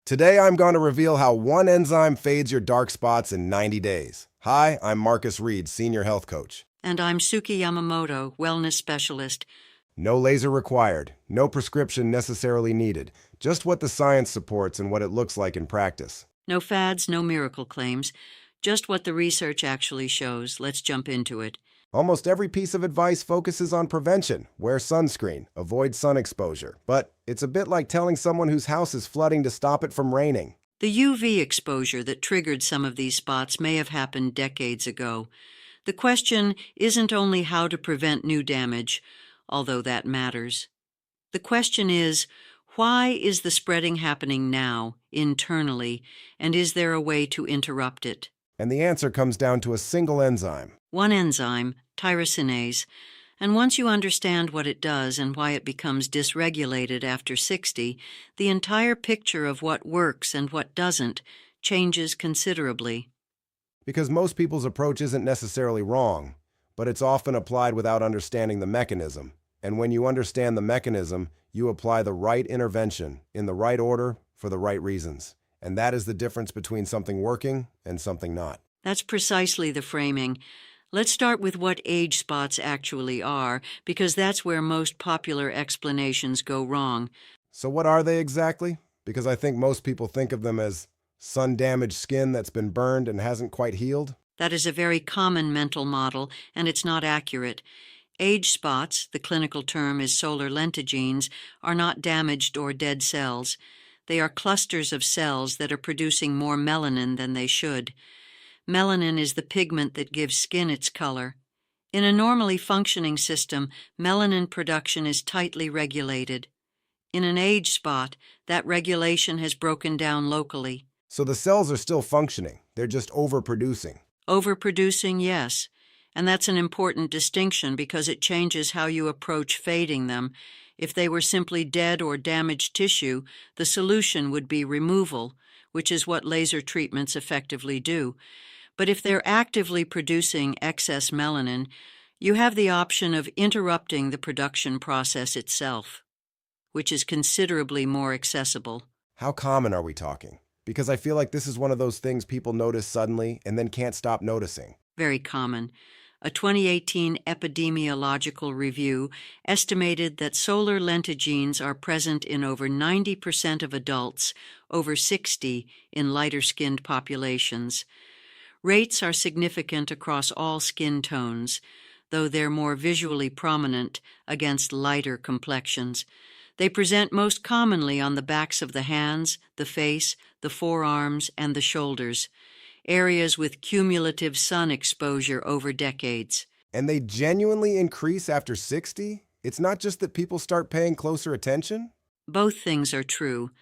Today I'm going to reveal how one enzyme fades your dark spots in 90 days. Hi, I'm Marcus Reid, Senior Health Coach. And I'm Suki Yamamoto, Wellness Specialist. No laser required, no prescription necessarily needed, just what the science supports and what it looks like in practice. No fads, no miracle claims. Just what the research actually shows. Let's jump into it. Almost every piece of advice focuses on prevention. Wear sunscreen, avoid sun exposure. But it's a bit like telling someone whose house is flooding to stop it from raining. The UV exposure that triggered some of these spots may have happened decades ago. The question isn't only how to prevent new damage, although that matters. The question is, why is the spreading happening now, internally, and is there a way to interrupt it? And the answer comes down to a single enzyme. One enzyme, tyrosinase, and once you understand what it does and why it becomes dysregulated after 60, the entire picture of what works and what doesn't changes considerably. Because most people's approach isn't necessarily wrong, but it's often applied without understanding the mechanism. And when you understand the mechanism, you apply the right intervention in the right order for the right reasons. And that is the difference between something working and something not. That's precisely the framing. Let's start with what age spots actually are, because that's where most popular explanations go wrong. So what are they exactly? Because I think most people think of them as sun-damaged skin that's been burned and hasn't quite healed. That is a very common mental model, and it's not accurate. Age spots, the clinical term is solar lentigines, are not damaged or dead cells. They are clusters of cells that are producing more melanin than they should. Melanin is the pigment that gives skin its color. In a normally functioning system, melanin production is tightly regulated. In an age spot, that regulation has broken down locally. So the cells are still functioning, they're just overproducing. Overproducing, yes. And that's an important distinction because it changes how you approach fading them. If they were simply dead or damaged tissue, the solution would be removal, which is what laser treatments effectively do. But if they're actively producing excess melanin, you have the option of interrupting the production process itself, which is considerably more accessible. How common are we talking? Because I feel like this is one of those things people notice suddenly and then can't stop noticing. Very common. A 2018 epidemiological review estimated that solar lentigines are present in over 90% of adults over 60 in lighter-skinned populations. Rates are significant across all skin tones, though they're more visually prominent against lighter complexions. They present most commonly on the backs of the hands, the face, the forearms, and the shoulders, areas with cumulative sun exposure over decades. And they genuinely increase after 60? It's not just that people start paying closer attention? Both things are true.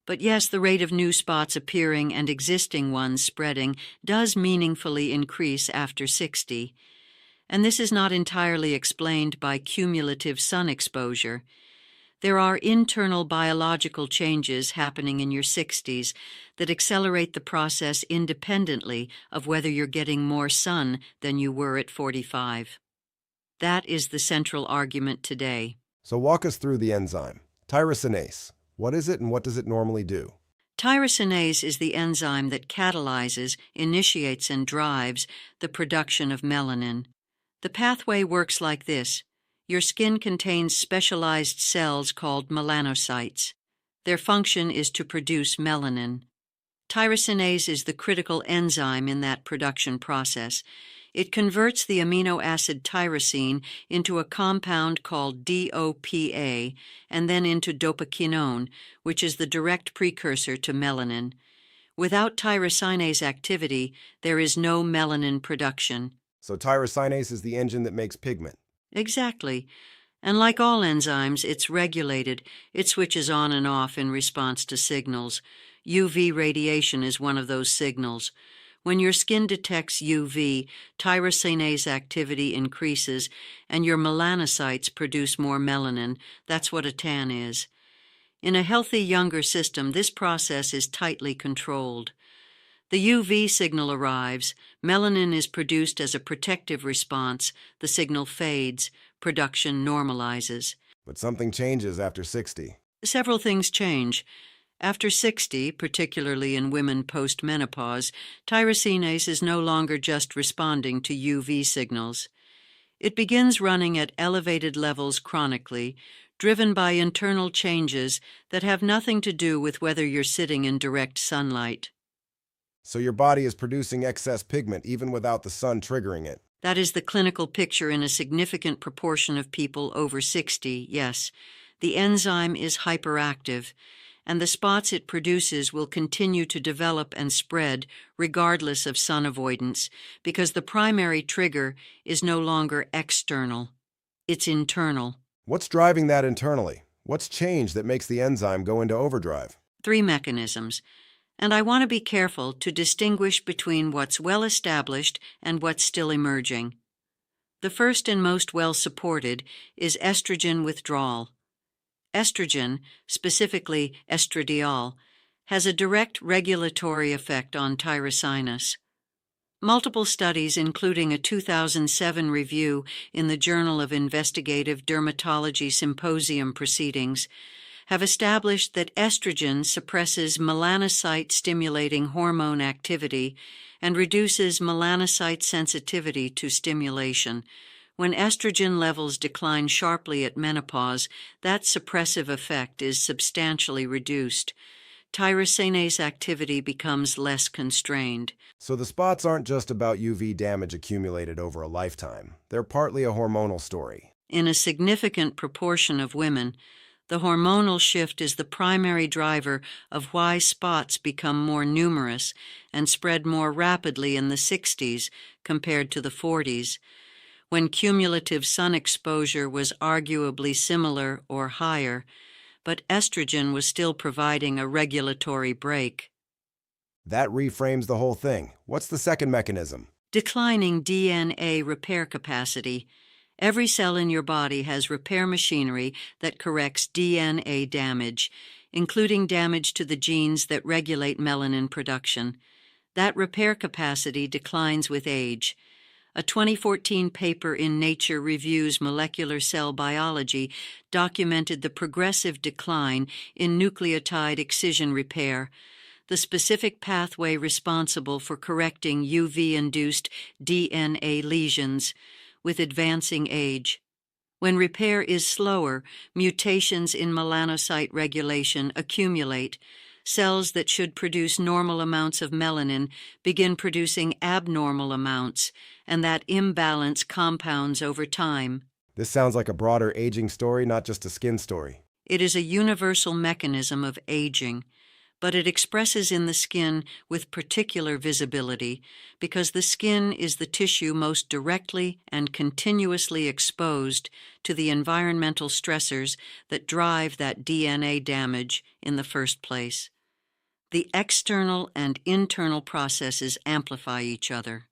But yes, the rate of new spots appearing and existing ones spreading does meaningfully increase after 60. And this is not entirely explained by cumulative sun exposure. There are internal biological changes happening in your 60s that accelerate the process independently of whether you're getting more sun than you were at 45. That is the central argument today. So walk us through the enzyme. Tyrosinase. What is it and what does it normally do? Tyrosinase is the enzyme that catalyzes, initiates, and drives the production of melanin. The pathway works like this. Your skin contains specialized cells called melanocytes. Their function is to produce melanin. Tyrosinase is the critical enzyme in that production process. It converts the amino acid tyrosine into a compound called DOPA and then into dopaquinone, which is the direct precursor to melanin. Without tyrosinase activity, there is no melanin production. So tyrosinase is the engine that makes pigment. Exactly. And like all enzymes, it's regulated. It switches on and off in response to signals. UV radiation is one of those signals. When your skin detects UV, tyrosinase activity increases, and your melanocytes produce more melanin. That's what a tan is. In a healthy younger system, this process is tightly controlled. The UV signal arrives, melanin is produced as a protective response, the signal fades, production normalizes. But something changes after 60. Several things change. After 60, particularly in women post-menopause, tyrosinase is no longer just responding to UV signals. It begins running at elevated levels chronically, driven by internal changes that have nothing to do with whether you're sitting in direct sunlight. So your body is producing excess pigment even without the sun triggering it. That is the clinical picture in a significant proportion of people over 60, yes. The enzyme is hyperactive, and the spots it produces will continue to develop and spread regardless of sun avoidance, because the primary trigger is no longer external. It's internal. What's driving that internally? What's changed that makes the enzyme go into overdrive? 3 mechanisms. And I want to be careful to distinguish between what's well established and what's still emerging. The first and most well supported is estrogen withdrawal. Estrogen, specifically estradiol, has a direct regulatory effect on tyrosinase. Multiple studies, including a 2007 review in the Journal of Investigative Dermatology Symposium Proceedings, have established that estrogen suppresses melanocyte-stimulating hormone activity and reduces melanocyte sensitivity to stimulation. When estrogen levels decline sharply at menopause, that suppressive effect is substantially reduced. Tyrosinase activity becomes less constrained. So the spots aren't just about UV damage accumulated over a lifetime. They're partly a hormonal story. In a significant proportion of women, the hormonal shift is the primary driver of why spots become more numerous and spread more rapidly in the 60s compared to the 40s, when cumulative sun exposure was arguably similar or higher, but estrogen was still providing a regulatory brake. That reframes the whole thing. What's the second mechanism? Declining DNA repair capacity. Every cell in your body has repair machinery that corrects DNA damage, including damage to the genes that regulate melanin production. That repair capacity declines with age. A 2014 paper in Nature Reviews Molecular Cell Biology documented the progressive decline in nucleotide excision repair, the specific pathway responsible for correcting UV-induced DNA lesions, with advancing age. When repair is slower, mutations in melanocyte regulation accumulate. Cells that should produce normal amounts of melanin begin producing abnormal amounts, and that imbalance compounds over time. This sounds like a broader aging story, not just a skin story. It is a universal mechanism of aging, but it expresses in the skin with particular visibility because the skin is the tissue most directly and continuously exposed to the environmental stressors that drive that DNA damage in the first place. The external and internal processes amplify each other.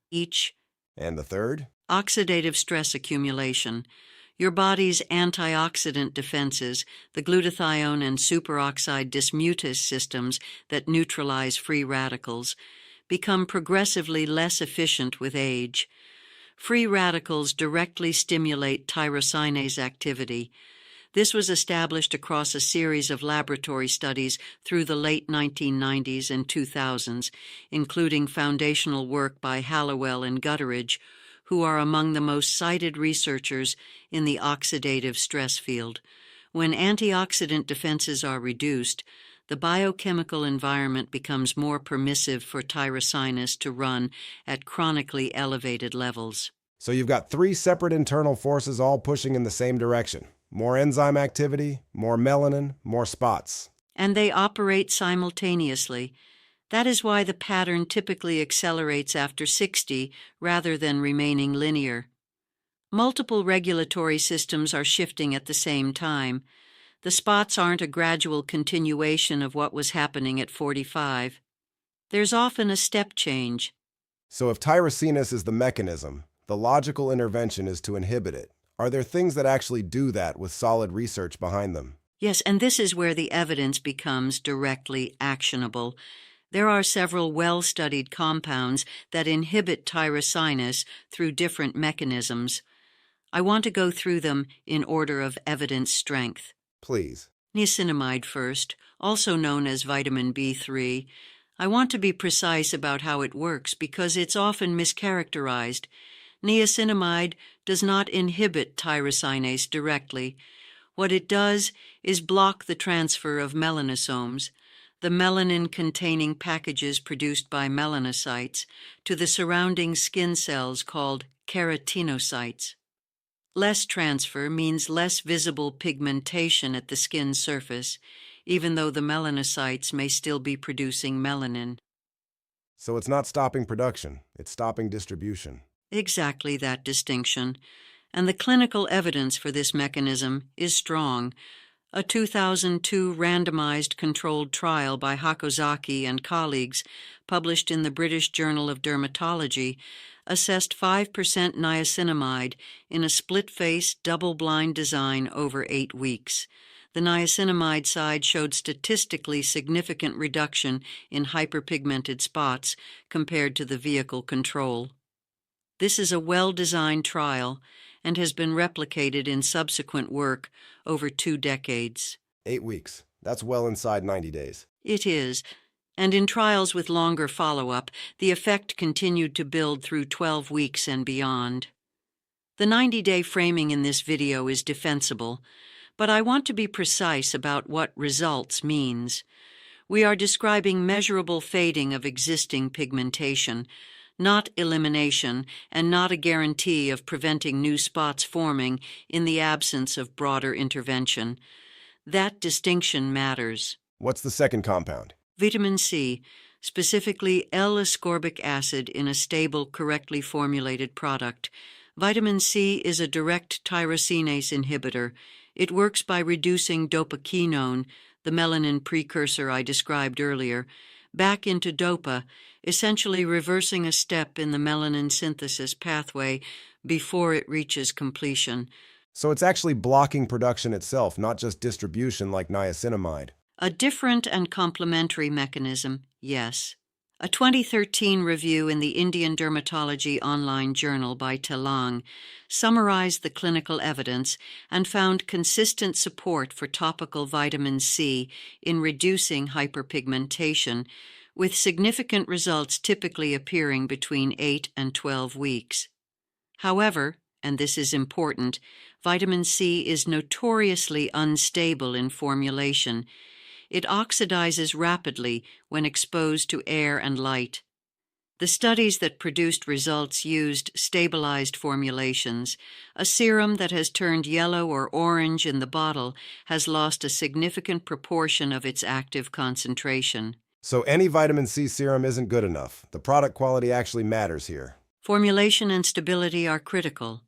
And the third? Oxidative stress accumulation. Your body's antioxidant defenses, the glutathione and superoxide dismutase systems that neutralize free radicals, become progressively less efficient with age. Free radicals directly stimulate tyrosinase activity. This was established across a series of laboratory studies through the late 1990s and 2000s, including foundational work by Hallowell and Gutteridge, who are among the most cited researchers in the oxidative stress field. When antioxidant defenses are reduced, the biochemical environment becomes more permissive for tyrosinase to run at chronically elevated levels. So you've got 3 separate internal forces all pushing in the same direction. More enzyme activity, more melanin, more spots. And they operate simultaneously. That is why the pattern typically accelerates after 60 rather than remaining linear. Multiple regulatory systems are shifting at the same time. The spots aren't a gradual continuation of what was happening at 45. There's often a step change. So if tyrosinase is the mechanism, the logical intervention is to inhibit it. Are there things that actually do that with solid research behind them? Yes, and this is where the evidence becomes directly actionable. There are several well-studied compounds that inhibit tyrosinase through different mechanisms. I want to go through them in order of evidence strength. Please. Niacinamide first, also known as vitamin B3. I want to be precise about how it works because it's often mischaracterized. Niacinamide does not inhibit tyrosinase directly. What it does is block the transfer of melanosomes, the melanin-containing packages produced by melanocytes, to the surrounding skin cells called keratinocytes. Less transfer means less visible pigmentation at the skin surface, even though the melanocytes may still be producing melanin. So it's not stopping production, it's stopping distribution. Exactly that distinction. And the clinical evidence for this mechanism is strong. A 2002 randomized controlled trial by Hakozaki and colleagues, published in the British Journal of Dermatology, assessed 5% niacinamide in a split-face, double-blind design over 8 weeks. The niacinamide side showed statistically significant reduction in hyperpigmented spots compared to the vehicle control. This is a well-designed trial and has been replicated in subsequent work over 2 decades. 8 weeks. That's well inside 90 days. It is, and in trials with longer follow-up, the effect continued to build through 12 weeks and beyond. The 90-day framing in this video is defensible, but I want to be precise about what results means. We are describing measurable fading of existing pigmentation, not elimination, and not a guarantee of preventing new spots forming in the absence of broader intervention. That distinction matters. What's the second compound? Vitamin C, specifically L-ascorbic acid in a stable, correctly formulated product. Vitamin C is a direct tyrosinase inhibitor. It works by reducing dopaquinone, the melanin precursor I described earlier, back into dopa, essentially reversing a step in the melanin synthesis pathway before it reaches completion. So it's actually blocking production itself, not just distribution like niacinamide. A different and complementary mechanism, yes. A 2013 review in the Indian Dermatology Online Journal by Telang summarized the clinical evidence and found consistent support for topical vitamin C in reducing hyperpigmentation, with significant results typically appearing between 8 and 12 weeks. However, and this is important, vitamin C is notoriously unstable in formulation. It oxidizes rapidly when exposed to air and light. The studies that produced results used stabilized formulations. A serum that has turned yellow or orange in the bottle has lost a significant proportion of its active concentration. So any vitamin C serum isn't good enough. The product quality actually matters here. Formulation and stability are critical.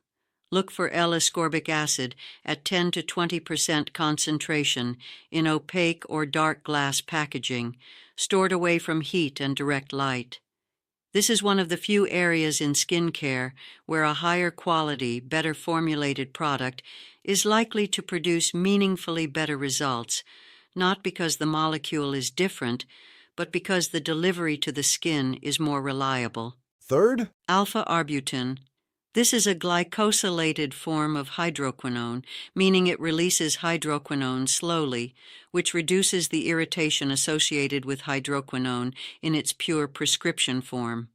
Look for L-ascorbic acid at 10 to 20% concentration in opaque or dark glass packaging, stored away from heat and direct light. This is one of the few areas in skincare where a higher quality, better formulated product is likely to produce meaningfully better results, not because the molecule is different, but because the delivery to the skin is more reliable. Third? Alpha-arbutin. This is a glycosylated form of hydroquinone, meaning it releases hydroquinone slowly, which reduces the irritation associated with hydroquinone in its pure prescription form.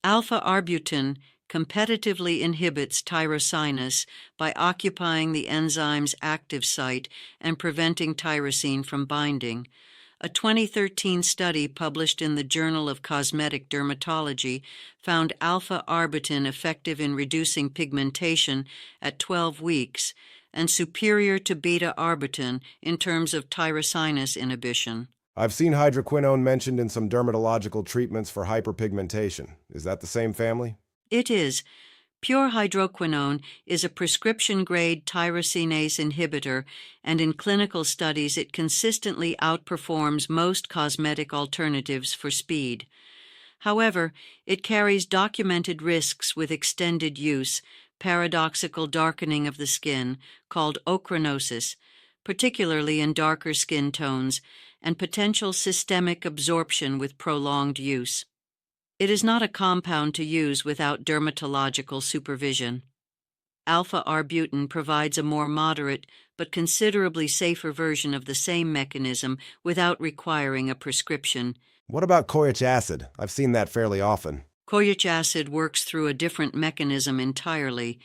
Alpha-arbutin competitively inhibits tyrosinase by occupying the enzyme's active site and preventing tyrosine from binding. A 2013 study published in the Journal of Cosmetic Dermatology found alpha-arbutin effective in reducing pigmentation at 12 weeks and superior to beta-arbutin in terms of tyrosinase inhibition. I've seen hydroquinone mentioned in some dermatological treatments for hyperpigmentation. Is that the same family? It is. Pure hydroquinone is a prescription-grade tyrosinase inhibitor, and in clinical studies it consistently outperforms most cosmetic alternatives for speed. However, it carries documented risks with extended use, paradoxical darkening of the skin, called ochronosis, particularly in darker skin tones, and potential systemic absorption with prolonged use. It is not a compound to use without dermatological supervision. Alpha-arbutin provides a more moderate but considerably safer version of the same mechanism without requiring a prescription. What about kojic acid? I've seen that fairly often. Kojic acid works through a different mechanism entirely.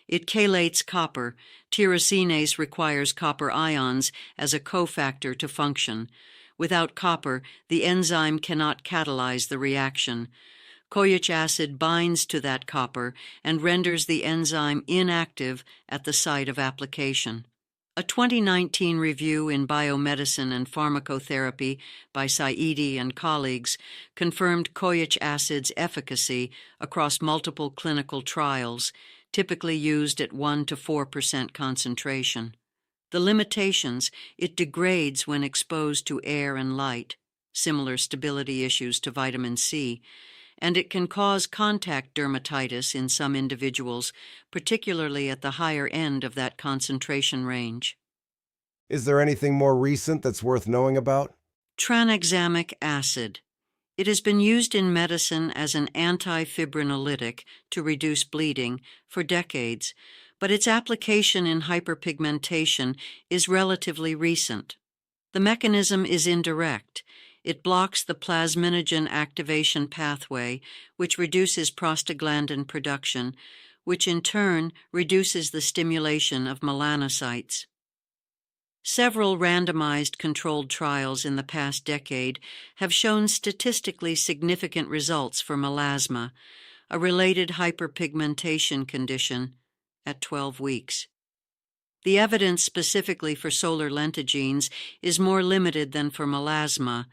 It chelates copper. Tyrosinase requires copper ions as a cofactor to function. Without copper, the enzyme cannot catalyze the reaction. Kojic acid binds to that copper and renders the enzyme inactive at the site of application. A 2019 review in Biomedicine and Pharmacotherapy by Saidi and colleagues confirmed kojic acid's efficacy across multiple clinical trials, typically used at 1 to 4% concentration. The limitations: it degrades when exposed to air and light, similar stability issues to vitamin C, and it can cause contact dermatitis in some individuals, particularly at the higher end of that concentration range. Is there anything more recent that's worth knowing about? Tranexamic acid. It has been used in medicine as an antifibrinolytic to reduce bleeding for decades, but its application in hyperpigmentation is relatively recent. The mechanism is indirect. It blocks the plasminogen activation pathway, which reduces prostaglandin production, which in turn reduces the stimulation of melanocytes. Several randomized controlled trials in the past decade have shown statistically significant results for melasma, a related hyperpigmentation condition, at 12 weeks. The evidence specifically for solar lentigines is more limited than for melasma,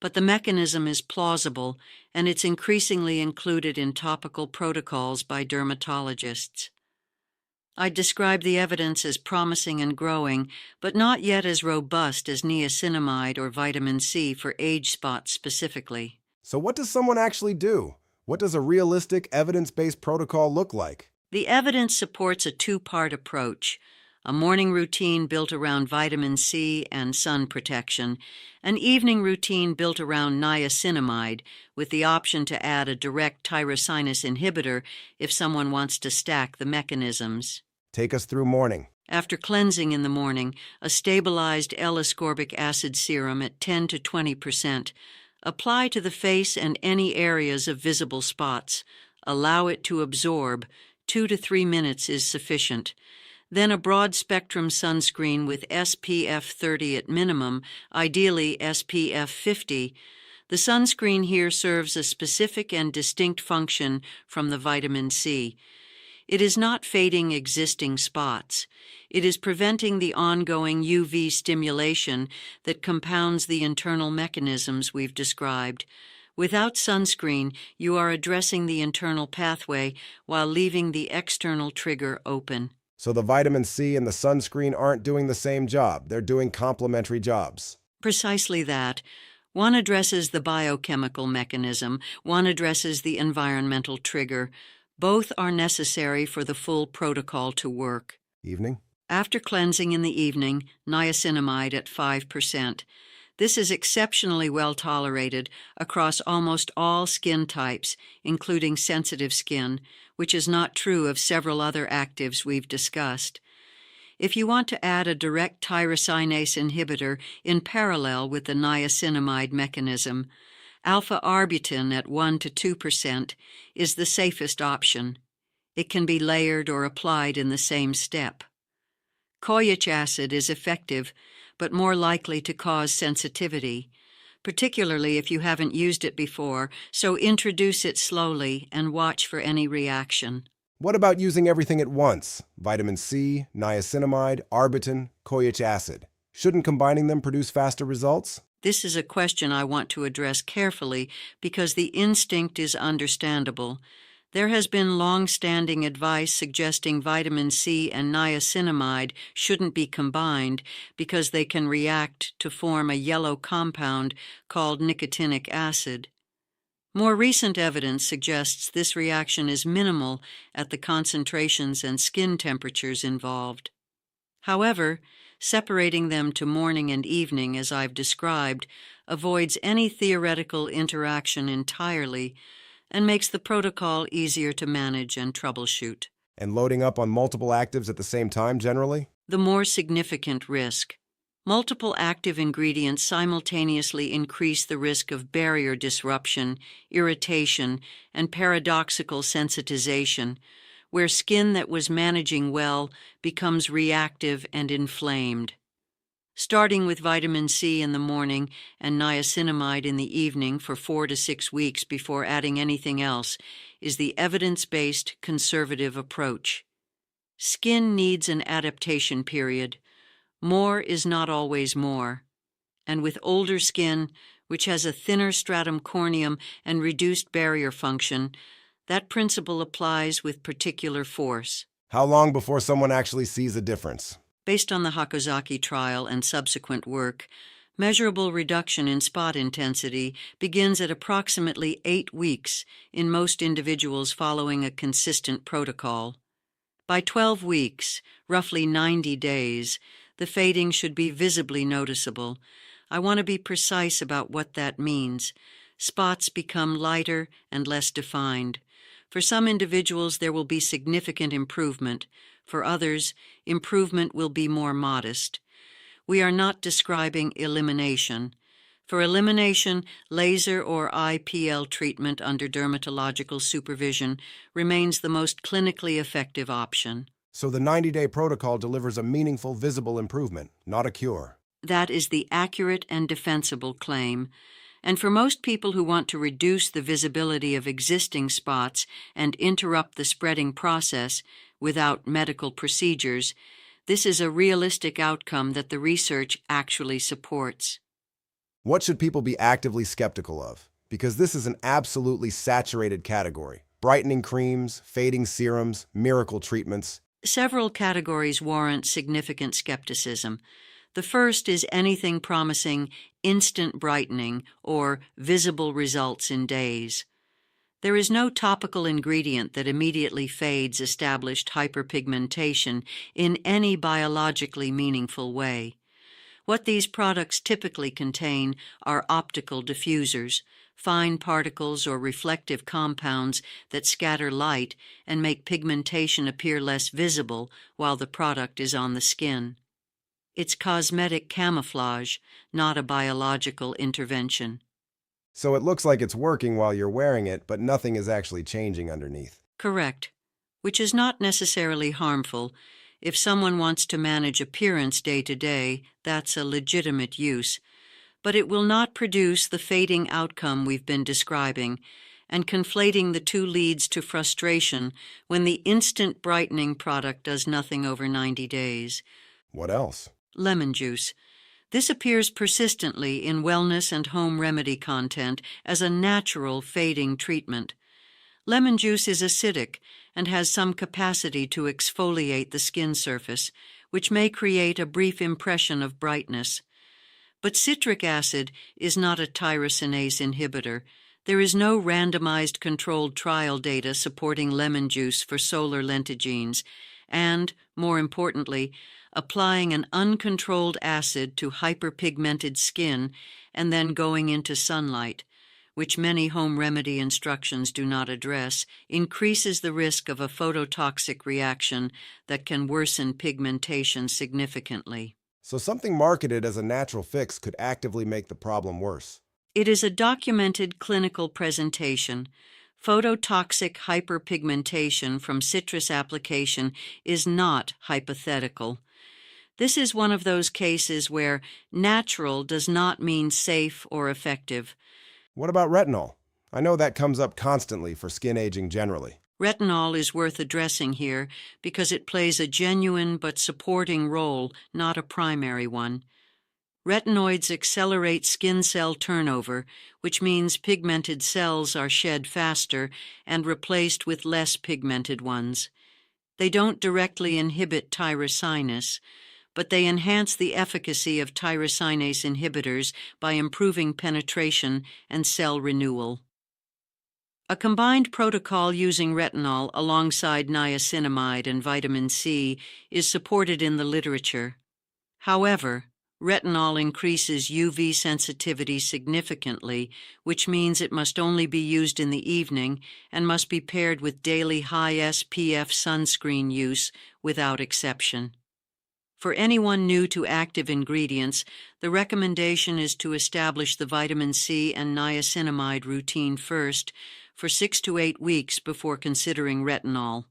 but the mechanism is plausible and it's increasingly included in topical protocols by dermatologists. I describe the evidence as promising and growing, but not yet as robust as niacinamide or vitamin C for age spots specifically. So what does someone actually do? What does a realistic, evidence-based protocol look like? The evidence supports a two-part approach: a morning routine built around vitamin C and sun protection, an evening routine built around niacinamide, with the option to add a direct tyrosinase inhibitor if someone wants to stack the mechanisms. Take us through morning. After cleansing in the morning, a stabilized L-ascorbic acid serum at 10 to 20%. Apply to the face and any areas of visible spots. Allow it to absorb. 2 to 3 minutes is sufficient. Then a broad-spectrum sunscreen with SPF 30 at minimum, ideally SPF 50. The sunscreen here serves a specific and distinct function from the vitamin C. It is not fading existing spots. It is preventing the ongoing UV stimulation that compounds the internal mechanisms we've described. Without sunscreen, you are addressing the internal pathway while leaving the external trigger open. So the vitamin C and the sunscreen aren't doing the same job. They're doing complementary jobs. Precisely that. One addresses the biochemical mechanism, one addresses the environmental trigger. Both are necessary for the full protocol to work. Evening? After cleansing in the evening, niacinamide at 5%. This is exceptionally well tolerated across almost all skin types, including sensitive skin, which is not true of several other actives we've discussed. If you want to add a direct tyrosinase inhibitor in parallel with the niacinamide mechanism, alpha-arbutin at 1 to 2% is the safest option. It can be layered or applied in the same step. Kojic acid is effective, but more likely to cause sensitivity, particularly if you haven't used it before, so introduce it slowly and watch for any reaction. What about using everything at once? Vitamin C, niacinamide, arbutin, kojic acid. Shouldn't combining them produce faster results? This is a question I want to address carefully because the instinct is understandable. There has been long-standing advice suggesting vitamin C and niacinamide shouldn't be combined because they can react to form a yellow compound called nicotinic acid. More recent evidence suggests this reaction is minimal at the concentrations and skin temperatures involved. However, separating them to morning and evening, as I've described, avoids any theoretical interaction entirely and makes the protocol easier to manage and troubleshoot. And loading up on multiple actives at the same time generally? the more significant risk. Multiple active ingredients simultaneously increase the risk of barrier disruption, irritation, and paradoxical sensitization, where skin that was managing well becomes reactive and inflamed. Starting with vitamin C in the morning and niacinamide in the evening for 4 to 6 weeks before adding anything else is the evidence-based conservative approach. Skin needs an adaptation period. More is not always more. And with older skin, which has a thinner stratum corneum and reduced barrier function, that principle applies with particular force. How long before someone actually sees a difference? Based on the Hakozaki trial and subsequent work, measurable reduction in spot intensity begins at approximately 8 weeks in most individuals following a consistent protocol. By 12 weeks, roughly 90 days, the fading should be visibly noticeable. I want to be precise about what that means. Spots become lighter and less defined. For some individuals, there will be significant improvement. For others, improvement will be more modest. We are not describing elimination. For elimination, laser or IPL treatment under dermatological supervision remains the most clinically effective option. So the 90-day protocol delivers a meaningful, visible improvement, not a cure. That is the accurate and defensible claim. And for most people who want to reduce the visibility of existing spots and interrupt the spreading process without medical procedures, this is a realistic outcome that the research actually supports. What should people be actively skeptical of? Because this is an absolutely saturated category. Brightening creams, fading serums, miracle treatments. Several categories warrant significant skepticism. The first is anything promising instant brightening or visible results in days. There is no topical ingredient that immediately fades established hyperpigmentation in any biologically meaningful way. What these products typically contain are optical diffusers, fine particles or reflective compounds that scatter light and make pigmentation appear less visible while the product is on the skin. It's cosmetic camouflage, not a biological intervention. So it looks like it's working while you're wearing it, but nothing is actually changing underneath. Correct, which is not necessarily harmful. If someone wants to manage appearance day to day, that's a legitimate use. But it will not produce the fading outcome we've been describing, and conflating the two leads to frustration when the instant brightening product does nothing over 90 days. What else? Lemon juice. This appears persistently in wellness and home remedy content as a natural fading treatment. Lemon juice is acidic and has some capacity to exfoliate the skin surface, which may create a brief impression of brightness. But citric acid is not a tyrosinase inhibitor. There is no randomized controlled trial data supporting lemon juice for solar lentigines, and, more importantly, applying an uncontrolled acid to hyperpigmented skin and then going into sunlight, which many home remedy instructions do not address, increases the risk of a phototoxic reaction that can worsen pigmentation significantly. So something marketed as a natural fix could actively make the problem worse. It is a documented clinical presentation. Phototoxic hyperpigmentation from citrus application is not hypothetical. This is one of those cases where natural does not mean safe or effective. What about retinol? I know that comes up constantly for skin aging generally. Retinol is worth addressing here because it plays a genuine but supporting role, not a primary one. Retinoids accelerate skin cell turnover, which means pigmented cells are shed faster and replaced with less pigmented ones. They don't directly inhibit tyrosinase, but they enhance the efficacy of tyrosinase inhibitors by improving penetration and cell renewal. A combined protocol using retinol alongside niacinamide and vitamin C is supported in the literature. However, retinol increases UV sensitivity significantly, which means it must only be used in the evening and must be paired with daily high SPF sunscreen use without exception. For anyone new to active ingredients, the recommendation is to establish the vitamin C and niacinamide routine first for 6 to 8 weeks before considering retinol.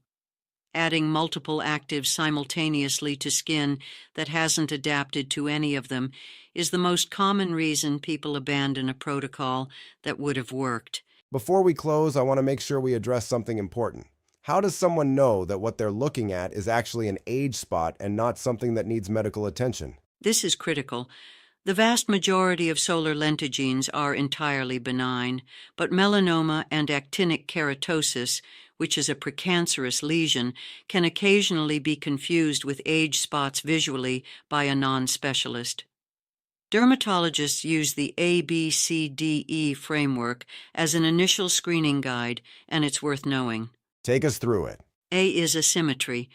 Adding multiple actives simultaneously to skin that hasn't adapted to any of them is the most common reason people abandon a protocol that would have worked. Before we close, I want to make sure we address something important. How does someone know that what they're looking at is actually an age spot and not something that needs medical attention? This is critical. The vast majority of solar lentigines are entirely benign, but melanoma and actinic keratosis, which is a precancerous lesion, can occasionally be confused with age spots visually by a non-specialist. Dermatologists use the ABCDE framework as an initial screening guide, and it's worth knowing. Take us through it. A is asymmetry.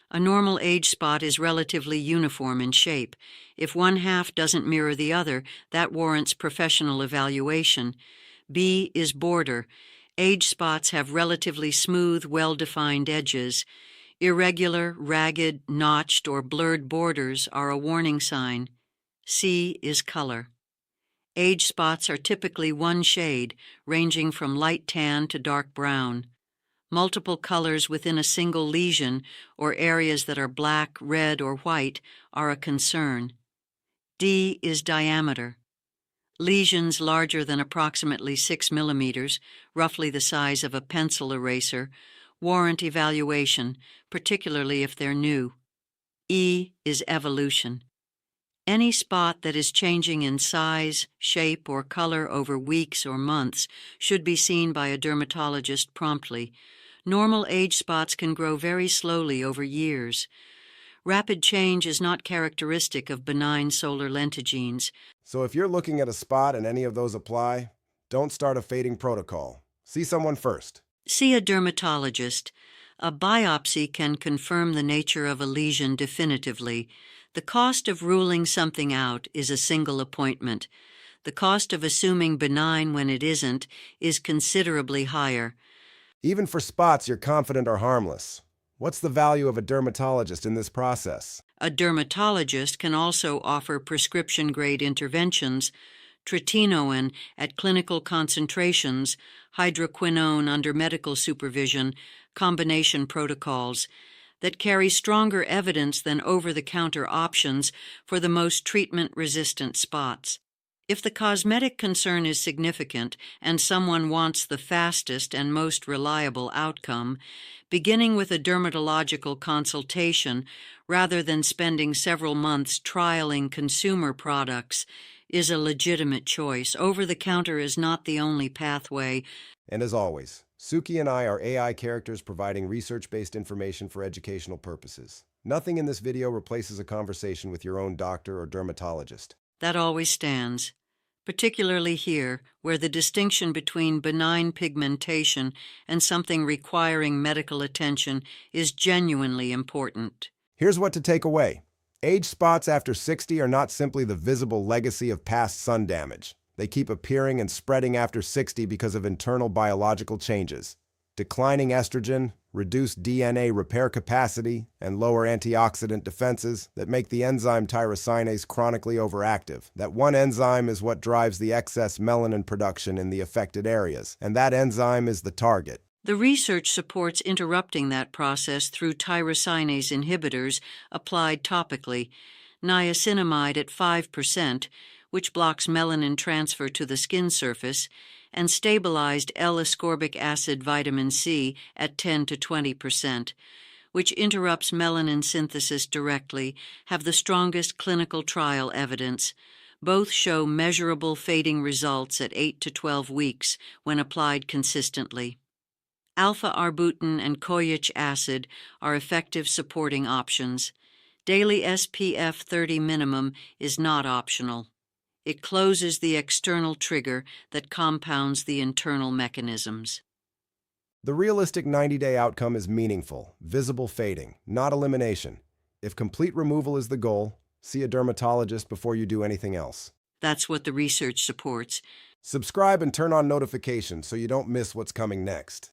A normal age spot is relatively uniform in shape. If one half doesn't mirror the other, that warrants professional evaluation. B is border. Age spots have relatively smooth, well-defined edges. Irregular, ragged, notched, or blurred borders are a warning sign. C is color. Age spots are typically one shade, ranging from light tan to dark brown. Multiple colors within a single lesion, or areas that are black, red, or white, are a concern. D is diameter. Lesions larger than approximately 6 millimeters, roughly the size of a pencil eraser, warrant evaluation, particularly if they're new. E is evolution. Any spot that is changing in size, shape, or color over weeks or months should be seen by a dermatologist promptly. Normal age spots can grow very slowly over years. Rapid change is not characteristic of benign solar lentigines. So if you're looking at a spot and any of those apply, don't start a fading protocol. See someone first. See a dermatologist. A biopsy can confirm the nature of a lesion definitively. The cost of ruling something out is a single appointment. The cost of assuming benign when it isn't is considerably higher. Even for spots you're confident are harmless, what's the value of a dermatologist in this process? A dermatologist can also offer prescription-grade interventions, tretinoin at clinical concentrations, hydroquinone under medical supervision, combination protocols, that carry stronger evidence than over-the-counter options for the most treatment-resistant spots. If the cosmetic concern is significant and someone wants the fastest and most reliable outcome, beginning with a dermatological consultation rather than spending several months trialing consumer products is a legitimate choice. Over-the-counter is not the only pathway. And as always, Suki and I are AI characters providing research-based information for educational purposes. Nothing in this video replaces a conversation with your own doctor or dermatologist. That always stands, particularly here, where the distinction between benign pigmentation and something requiring medical attention is genuinely important. Here's what to take away. Age spots after 60 are not simply the visible legacy of past sun damage. They keep appearing and spreading after 60 because of internal biological changes. Declining estrogen, reduced DNA repair capacity, and lower antioxidant defenses that make the enzyme tyrosinase chronically overactive. That one enzyme is what drives the excess melanin production in the affected areas, and that enzyme is the target. The research supports interrupting that process through tyrosinase inhibitors applied topically, niacinamide at 5%, which blocks melanin transfer to the skin surface, and stabilized L-ascorbic acid vitamin C at 10 to 20%, which interrupts melanin synthesis directly, have the strongest clinical trial evidence. Both show measurable fading results at 8 to 12 weeks when applied consistently. Alpha-arbutin and kojic acid are effective supporting options. Daily SPF 30 minimum is not optional. It closes the external trigger that compounds the internal mechanisms. The realistic 90-day outcome is meaningful, visible fading, not elimination. If complete removal is the goal, see a dermatologist before you do anything else. That's what the research supports. Subscribe and turn on notifications so you don't miss what's coming next.